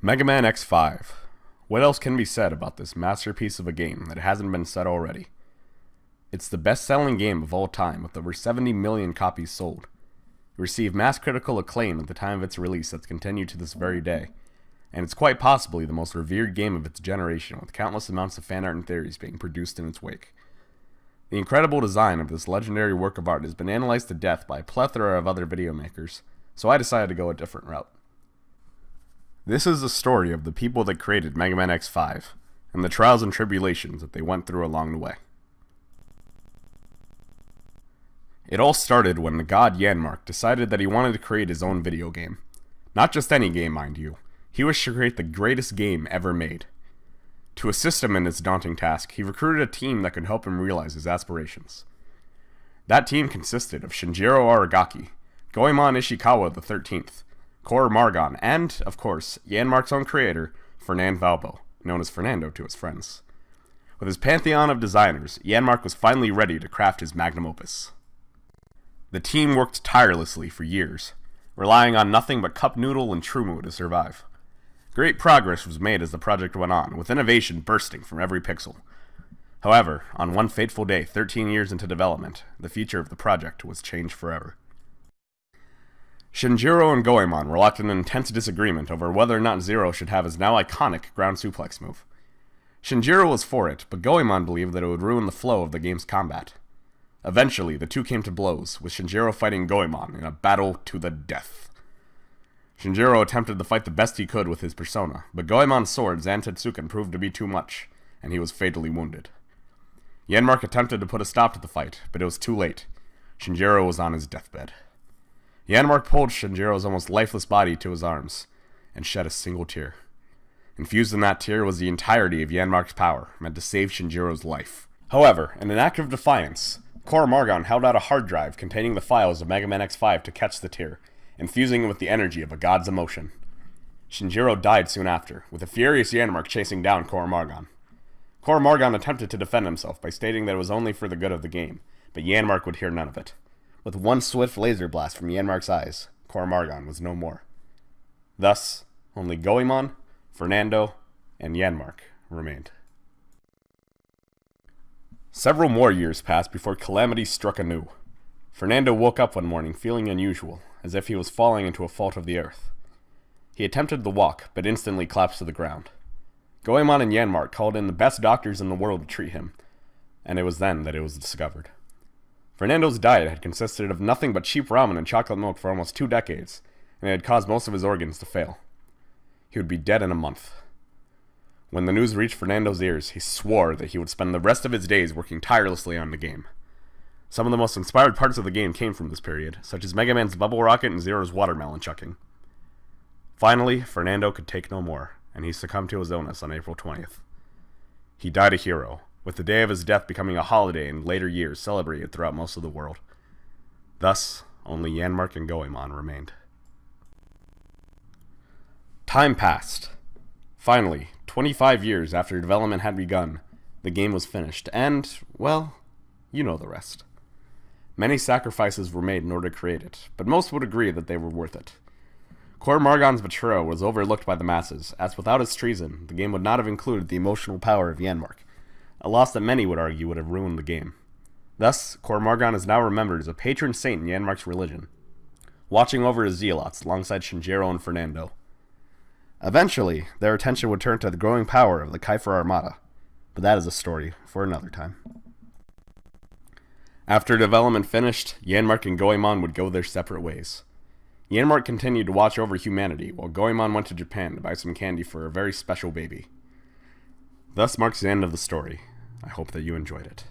Mega Man X5. What else can be said about this masterpiece of a game that hasn't been said already? It's the best-selling game of all time with over 70 million copies sold. It received mass critical acclaim at the time of its release that's continued to this very day, and it's quite possibly the most revered game of its generation, with countless amounts of fan art and theories being produced in its wake. The incredible design of this legendary work of art has been analyzed to death by a plethora of other video makers, so I decided to go a different route. This is the story of the people that created Mega Man X5, and the trials and tribulations that they went through along the way. It all started when the god Yanmark decided that he wanted to create his own video game. Not just any game, mind you. He wished to create the greatest game ever made. To assist him in this daunting task, he recruited a team that could help him realize his aspirations. That team consisted of Shinjiro Aragaki, Goemon Ishikawa the 13th, Core Margon, and, of course, Yanmark's own creator, Fernand Valbo, known as Fernando to his friends. With his pantheon of designers, Yanmark was finally ready to craft his magnum opus. The team worked tirelessly for years, relying on nothing but Cup Noodle and Trumu to survive. Great progress was made as the project went on, with innovation bursting from every pixel. However, on one fateful day, 13 years into development, the future of the project was changed forever. Shinjiro and Goemon were locked in an intense disagreement over whether or not Zero should have his now iconic ground suplex move. Shinjiro was for it, but Goemon believed that it would ruin the flow of the game's combat. Eventually, the two came to blows, with Shinjiro fighting Goemon in a battle to the death. Shinjiro attempted to fight the best he could with his persona, but Goemon's sword, Zantetsuken, proved to be too much, and he was fatally wounded. Yanmark attempted to put a stop to the fight, but it was too late. Shinjiro was on his deathbed. Yanmark pulled Shinjiro's almost lifeless body to his arms, and shed a single tear. Infused in that tear was the entirety of Yanmark's power, meant to save Shinjiro's life. However, in an act of defiance, Core Margon held out a hard drive containing the files of Mega Man X5 to catch the tear, infusing it with the energy of a god's emotion. Shinjiro died soon after, with a furious Yanmark chasing down Core Margon. Core Margon attempted to defend himself by stating that it was only for the good of the game, but Yanmark would hear none of it. With one swift laser blast from Yanmark's eyes, Core Margon was no more. Thus, only Goemon, Fernando, and Yanmark remained. Several more years passed before calamity struck anew. Fernando woke up one morning feeling unusual, as if he was falling into a fault of the earth. He attempted to walk, but instantly collapsed to the ground. Goemon and Yanmark called in the best doctors in the world to treat him, and it was then that it was discovered. Fernando's diet had consisted of nothing but cheap ramen and chocolate milk for almost 2 decades, and it had caused most of his organs to fail. He would be dead in a month. When the news reached Fernando's ears, he swore that he would spend the rest of his days working tirelessly on the game. Some of the most inspired parts of the game came from this period, such as Mega Man's bubble rocket and Zero's watermelon chucking. Finally, Fernando could take no more, and he succumbed to his illness on April 20th. He died a hero, with the day of his death becoming a holiday in later years celebrated throughout most of the world. Thus, only Yanmark and Goemon remained. Time passed. Finally, 25 years after development had begun, the game was finished, and, well, you know the rest. Many sacrifices were made in order to create it, but most would agree that they were worth it. Core Margon's betrayal was overlooked by the masses, as without his treason, the game would not have included the emotional power of Yanmark, a loss that many would argue would have ruined the game. Thus, Core Margon is now remembered as a patron saint in Yanmark's religion, watching over his zealots alongside Shinjiro and Fernando. Eventually, their attention would turn to the growing power of the Kaifer Armada, but that is a story for another time. After development finished, Yanmark and Goemon would go their separate ways. Yanmark continued to watch over humanity, while Goemon went to Japan to buy some candy for a very special baby. Thus marks the end of the story. I hope that you enjoyed it.